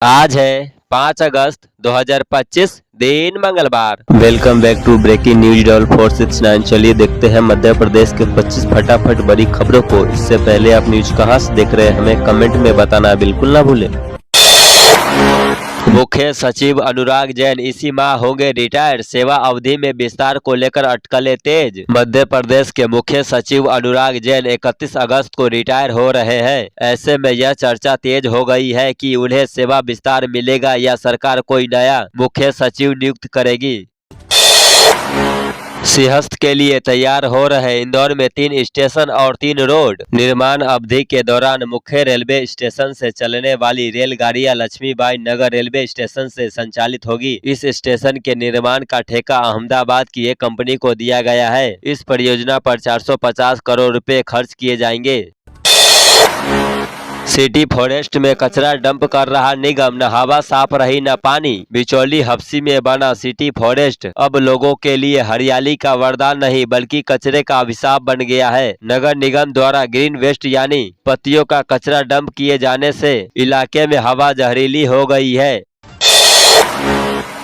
आज है 5 अगस्त 2025 दिन मंगलवार। Welcome back to breaking news डॉल 469। चलिए देखते हैं मध्य प्रदेश के 25 फटाफट बड़ी खबरों को। इससे पहले आप न्यूज कहां से देख रहे हैं हमें कमेंट में बताना बिल्कुल ना भूलें। मुख्य सचिव अनुराग जैन इसी माह होंगे रिटायर्ड, सेवा अवधि में विस्तार को लेकर अटकलें तेज। मध्य प्रदेश के मुख्य सचिव अनुराग जैन 31 अगस्त को रिटायर हो रहे हैं। ऐसे में यह चर्चा तेज हो गई है कि उन्हें सेवा विस्तार मिलेगा या सरकार कोई नया मुख्य सचिव नियुक्त करेगी। सिंहस्थ के लिए तैयार हो रहे इंदौर में 3 स्टेशन और 3 रोड। निर्माण अवधि के दौरान मुख्य रेलवे स्टेशन से चलने वाली रेलगाड़ियां लक्ष्मीबाई नगर रेलवे स्टेशन से संचालित होगी। इस स्टेशन के निर्माण का ठेका अहमदाबाद की एक कंपनी को दिया गया है। इस परियोजना पर 450 करोड़ रुपए खर्च किए जाएंगे। सिटी फॉरेस्ट में कचरा डंप कर रहा निगम, न हवा साफ रही न पानी। बिचौली हफ्सी में बना सिटी फॉरेस्ट अब लोगों के लिए हरियाली का वरदान नहीं बल्कि कचरे का अभिशाप बन गया है। नगर निगम द्वारा ग्रीन वेस्ट यानी पत्तियों का कचरा डंप किए जाने से इलाके में हवा जहरीली हो गई है।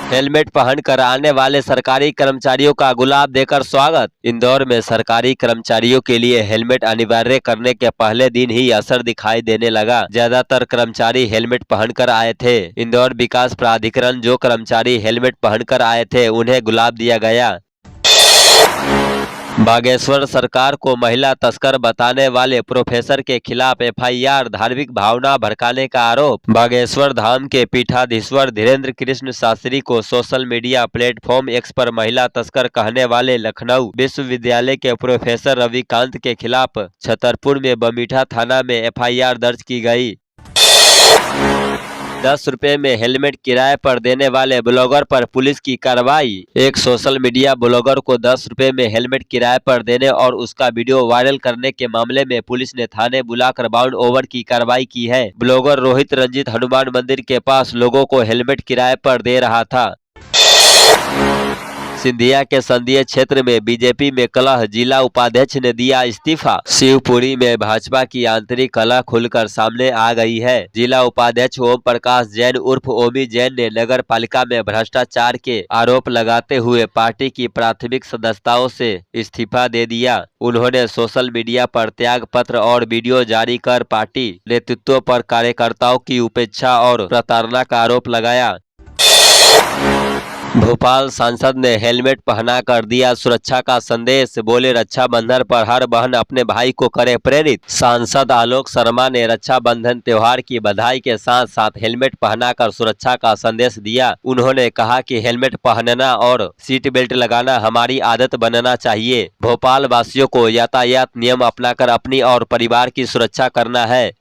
हेलमेट पहनकर आने वाले सरकारी कर्मचारियों का गुलाब देकर स्वागत। इंदौर में सरकारी कर्मचारियों के लिए हेलमेट अनिवार्य करने के पहले दिन ही असर दिखाई देने लगा। ज्यादातर कर्मचारी हेलमेट पहनकर आए थे। इंदौर विकास प्राधिकरण जो कर्मचारी हेलमेट पहनकर आए थे उन्हें गुलाब दिया गया। बागेश्वर सरकार को महिला तस्कर बताने वाले प्रोफेसर के खिलाफ एफआईआर, धार्मिक भावना भड़काने का आरोप। बागेश्वर धाम के पीठाधीश्वर धीरेन्द्र कृष्ण शास्त्री को सोशल मीडिया प्लेटफॉर्म एक्स पर महिला तस्कर कहने वाले लखनऊ विश्वविद्यालय के प्रोफेसर रविकांत के खिलाफ छतरपुर में बमीठा थाना में एफआईआर दर्ज की गई। 10 रुपए में हेलमेट किराए पर देने वाले ब्लॉगर पर पुलिस की कार्रवाई। एक सोशल मीडिया ब्लॉगर को 10 रुपए में हेलमेट किराए पर देने और उसका वीडियो वायरल करने के मामले में पुलिस ने थाने बुलाकर बाउंड ओवर की कार्रवाई की है। ब्लॉगर रोहित रंजीत हनुमान मंदिर के पास लोगों को हेलमेट किराए पर दे रहा था। सिंधिया के संसदीय क्षेत्र में बीजेपी में कलह, जिला उपाध्यक्ष ने दिया इस्तीफा। शिवपुरी में भाजपा की आंतरिक कलह खुलकर सामने आ गई है। जिला उपाध्यक्ष ओम प्रकाश जैन उर्फ ओमी जैन ने नगर पालिका में भ्रष्टाचार के आरोप लगाते हुए पार्टी की प्राथमिक सदस्यताओं से इस्तीफा दे दिया। उन्होंने सोशल मीडिया पर त्याग पत्र और वीडियो जारी कर पार्टी नेतृत्व पर कार्यकर्ताओं की उपेक्षा और प्रताड़ना का आरोप लगाया। भोपाल सांसद ने हेलमेट पहनाकर दिया सुरक्षा का संदेश, बोले रक्षाबंधन पर हर बहन अपने भाई को करे प्रेरित। सांसद आलोक शर्मा ने रक्षाबंधन त्योहार की बधाई के साथ साथ हेलमेट पहनाकर सुरक्षा का संदेश दिया। उन्होंने कहा कि हेलमेट पहनना और सीट बेल्ट लगाना हमारी आदत बनना चाहिए। भोपाल वासियों को यातायात नियम अपनाकर अपनी और परिवार की सुरक्षा करना है।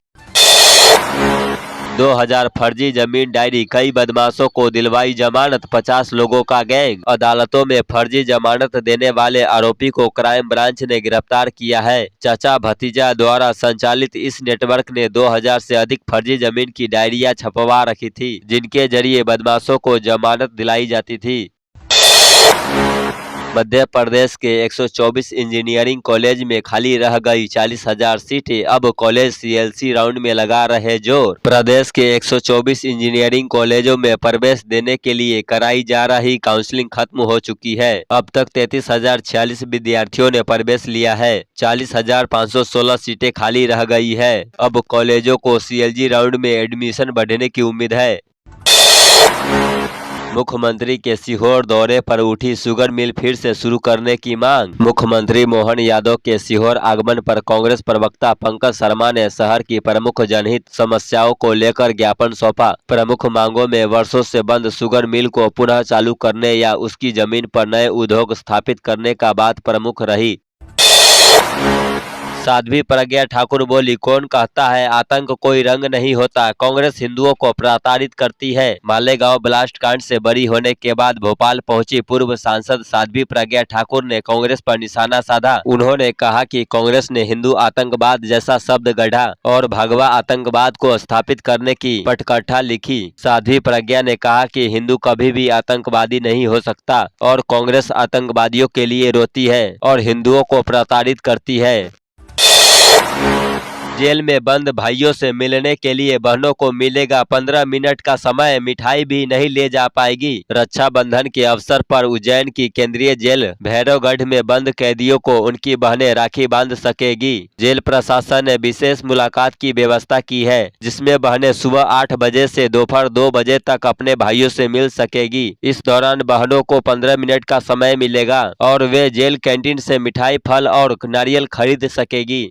2000 फर्जी जमीन डायरी, कई बदमाशों को दिलवाई जमानत, 50 लोगों का गैंग। अदालतों में फर्जी जमानत देने वाले आरोपी को क्राइम ब्रांच ने गिरफ्तार किया है। चाचा भतीजा द्वारा संचालित इस नेटवर्क ने 2000 से अधिक फर्जी जमीन की डायरिया छपवा रखी थी, जिनके जरिए बदमाशों को जमानत दिलाई जाती थी। मध्य प्रदेश के 124 इंजीनियरिंग कॉलेज में खाली रह गई 40,000 सीटें, अब कॉलेज सीएलसी राउंड में लगा रहे जोर। प्रदेश के 124 इंजीनियरिंग कॉलेजों में प्रवेश देने के लिए कराई जा रही काउंसलिंग खत्म हो चुकी है। अब तक 33,046 विद्यार्थियों ने प्रवेश लिया है। 40,516 सीटें खाली रह गई है। अब कॉलेजों को सीएलजी राउंड में एडमिशन बढ़ने की उम्मीद है। मुख्यमंत्री के सीहोर दौरे पर उठी शुगर मिल फिर से शुरू करने की मांग। मुख्यमंत्री मोहन यादव के सीहोर आगमन पर कांग्रेस प्रवक्ता पंकज शर्मा ने शहर की प्रमुख जनहित समस्याओं को लेकर ज्ञापन सौंपा। प्रमुख मांगों में वर्षों से बंद शुगर मिल को पुनः चालू करने या उसकी जमीन पर नए उद्योग स्थापित करने का बात प्रमुख रही। साध्वी प्रज्ञा ठाकुर बोली, कौन कहता है आतंक कोई रंग नहीं होता, कांग्रेस हिंदुओं को प्रताड़ित करती है। मालेगांव ब्लास्ट कांड से बरी होने के बाद भोपाल पहुंची पूर्व सांसद साध्वी प्रज्ञा ठाकुर ने कांग्रेस पर निशाना साधा। उन्होंने कहा कि कांग्रेस ने हिंदू आतंकवाद जैसा शब्द गढ़ा और भगवा आतंकवाद को स्थापित करने की पटकथा लिखी। साध्वी प्रज्ञा ने कहा कि हिंदू कभी भी आतंकवादी नहीं हो सकता और कांग्रेस आतंकवादियों के लिए रोती है और हिंदुओं को प्रताड़ित करती है। जेल में बंद भाइयों से मिलने के लिए बहनों को मिलेगा 15 मिनट का समय, मिठाई भी नहीं ले जा पाएगी। रक्षाबंधन के अवसर पर उज्जैन की केंद्रीय जेल भैरवगढ़ में बंद कैदियों को उनकी बहनें राखी बांध सकेगी। जेल प्रशासन ने विशेष मुलाकात की व्यवस्था की है, जिसमें बहनें सुबह 8 बजे से दोपहर 2 बजे तक अपने भाइयों से मिल सकेगी। इस दौरान बहनों को 15 मिनट का समय मिलेगा और वे जेल कैंटीन से मिठाई, फल और नारियल खरीद सकेगी।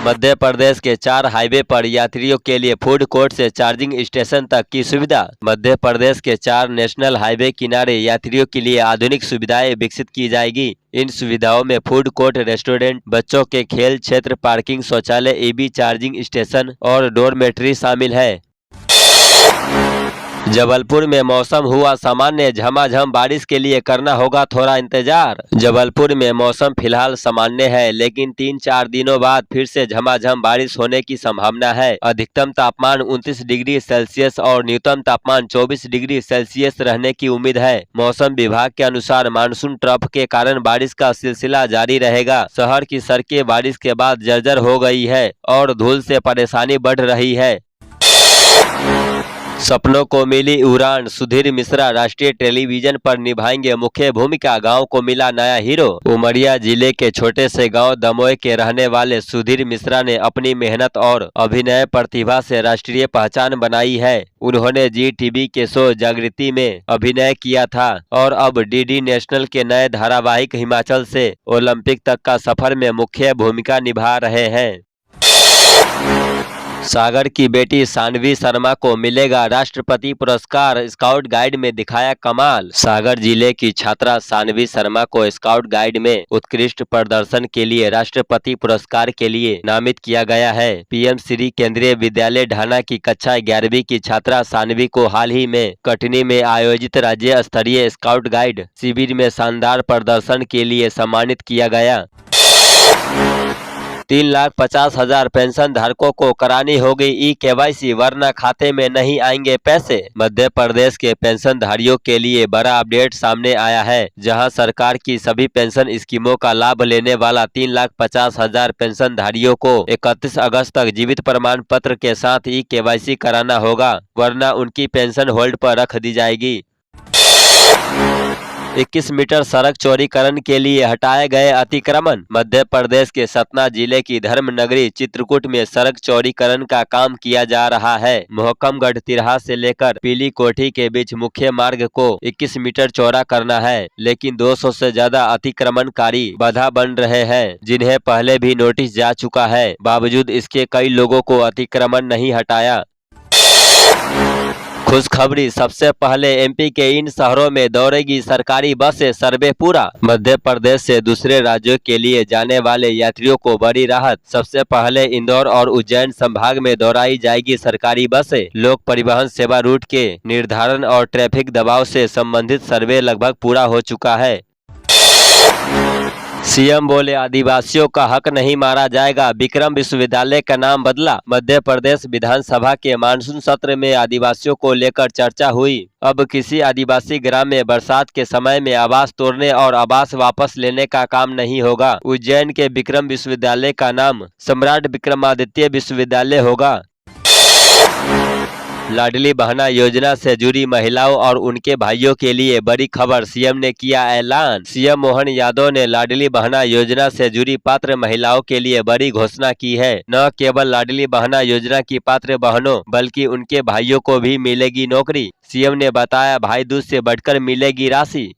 मध्य प्रदेश के 4 हाईवे पर यात्रियों के लिए फूड कोर्ट से चार्जिंग स्टेशन तक की सुविधा। मध्य प्रदेश के 4 नेशनल हाईवे किनारे यात्रियों के लिए आधुनिक सुविधाएं विकसित की जाएगी। इन सुविधाओं में फूड कोर्ट, रेस्टोरेंट, बच्चों के खेल क्षेत्र, पार्किंग, शौचालय, ईवी चार्जिंग स्टेशन और डोरमेट्री शामिल है। जबलपुर में मौसम हुआ सामान्य, झमाझम बारिश के लिए करना होगा थोड़ा इंतजार। जबलपुर में मौसम फिलहाल सामान्य है, लेकिन 3-4 दिनों बाद फिर से झमाझम बारिश होने की संभावना है। अधिकतम तापमान 29 डिग्री सेल्सियस और न्यूनतम तापमान 24 डिग्री सेल्सियस रहने की उम्मीद है। मौसम विभाग के अनुसार मानसून ट्रफ के कारण बारिश का सिलसिला जारी रहेगा। शहर की सड़कें बारिश के बाद जर्जर हो गई है और धूल से परेशानी बढ़ रही है। सपनों को मिली उड़ान, सुधीर मिश्रा राष्ट्रीय टेलीविजन पर निभाएंगे मुख्य भूमिका, गांव को मिला नया हीरो। उमरिया जिले के छोटे से गांव दमोह के रहने वाले सुधीर मिश्रा ने अपनी मेहनत और अभिनय प्रतिभा से राष्ट्रीय पहचान बनाई है। उन्होंने जी टीवी के शो जागृति में अभिनय किया था और अब डीडी नेशनल के नए धारावाहिक हिमाचल से ओलंपिक तक का सफर में मुख्य भूमिका निभा रहे हैं। सागर की बेटी सानवी शर्मा को मिलेगा राष्ट्रपति पुरस्कार, स्काउट गाइड में दिखाया कमाल। सागर जिले की छात्रा सानवी शर्मा को स्काउट गाइड में उत्कृष्ट प्रदर्शन के लिए राष्ट्रपति पुरस्कार के लिए नामित किया गया है। पीएम श्री केंद्रीय विद्यालय ढाना की कक्षा 11वीं की छात्रा सानवी को हाल ही में कटनी में आयोजित राज्य स्तरीय स्काउट गाइड शिविर में शानदार प्रदर्शन के लिए सम्मानित किया गया। 3,50,000 पेंशन धारकों को करानी होगी ई-केवाईसी, वरना खाते में नहीं आएंगे पैसे। मध्य प्रदेश के पेंशन धारियों के लिए बड़ा अपडेट सामने आया है, जहां सरकार की सभी पेंशन स्कीमों का लाभ लेने वाला 3,50,000 पेंशन धारियों को 31 अगस्त तक जीवित प्रमाण पत्र के साथ ई-केवाईसी कराना होगा, वरना उनकी पेंशन होल्ड पर रख दी जाएगी। 21 मीटर सड़क चौड़ीकरण के लिए हटाए गए अतिक्रमण। मध्य प्रदेश के सतना जिले की धर्म नगरी चित्रकूट में सड़क चौड़ीकरण का काम किया जा रहा है। मोहकमगढ़ तिराहा से लेकर पीली कोठी के बीच मुख्य मार्ग को 21 मीटर चौड़ा करना है, लेकिन 200 से ज्यादा अतिक्रमणकारी बाधा बन रहे हैं, जिन्हें पहले भी नोटिस जा चुका है। बावजूद इसके कई लोगों को अतिक्रमण नहीं हटाया। खुशखबरी, सबसे पहले एमपी के इन शहरों में दौड़ेगी सरकारी बसें, सर्वे पूरा। मध्य प्रदेश से दूसरे राज्यों के लिए जाने वाले यात्रियों को बड़ी राहत। सबसे पहले इंदौर और उज्जैन संभाग में दौड़ाई जाएगी सरकारी बसें। लोक परिवहन सेवा रूट के निर्धारण और ट्रैफिक दबाव से संबंधित सर्वे लगभग पूरा हो चुका है। सीएम बोले आदिवासियों का हक नहीं मारा जाएगा, विक्रम विश्वविद्यालय का नाम बदला। मध्य प्रदेश विधानसभा के मानसून सत्र में आदिवासियों को लेकर चर्चा हुई। अब किसी आदिवासी ग्राम में बरसात के समय में आवास तोड़ने और आवास वापस लेने का काम नहीं होगा। उज्जैन के विक्रम विश्वविद्यालय का नाम सम्राट विक्रमादित्य विश्वविद्यालय होगा। लाडली बहना योजना से जुड़ी महिलाओं और उनके भाइयों के लिए बड़ी खबर, सीएम ने किया ऐलान। सीएम मोहन यादव ने लाडली बहना योजना से जुड़ी पात्र महिलाओं के लिए बड़ी घोषणा की है। न केवल लाडली बहना योजना की पात्र बहनों बल्कि उनके भाइयों को भी मिलेगी नौकरी। सीएम ने बताया, भाई दूज से बढ़कर मिलेगी राशि।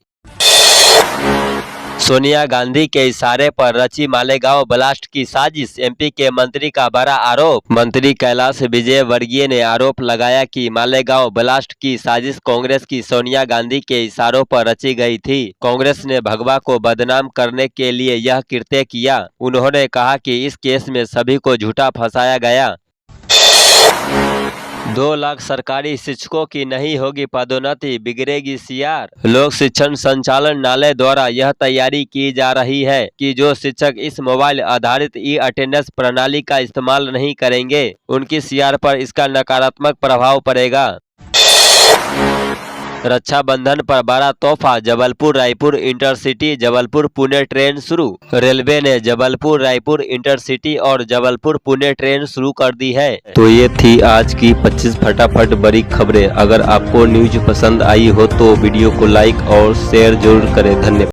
सोनिया गांधी के इशारे पर रची मालेगांव ब्लास्ट की साजिश, एमपी के मंत्री का बड़ा आरोप। मंत्री कैलाश विजयवर्गीय ने आरोप लगाया कि मालेगांव ब्लास्ट की साजिश कांग्रेस की सोनिया गांधी के इशारों पर रची गई थी। कांग्रेस ने भगवा को बदनाम करने के लिए यह कृत्य किया। उन्होंने कहा कि इस केस में सभी को झूठा फंसाया गया। 2 लाख सरकारी शिक्षकों की नहीं होगी पदोन्नति, बिगड़ेगी सीआर। लोक शिक्षण संचालनालय द्वारा यह तैयारी की जा रही है कि जो शिक्षक इस मोबाइल आधारित ई अटेंडेंस प्रणाली का इस्तेमाल नहीं करेंगे, उनकी सीआर पर इसका नकारात्मक प्रभाव पड़ेगा। रक्षाबंधन पर बड़ा तोहफा, जबलपुर रायपुर इंटरसिटी जबलपुर पुणे ट्रेन शुरू। रेलवे ने जबलपुर रायपुर इंटरसिटी और जबलपुर पुणे ट्रेन शुरू कर दी है। तो ये थी आज की 25 फटाफट बड़ी खबरें। अगर आपको न्यूज पसंद आई हो तो वीडियो को लाइक और शेयर जरूर करें। धन्यवाद।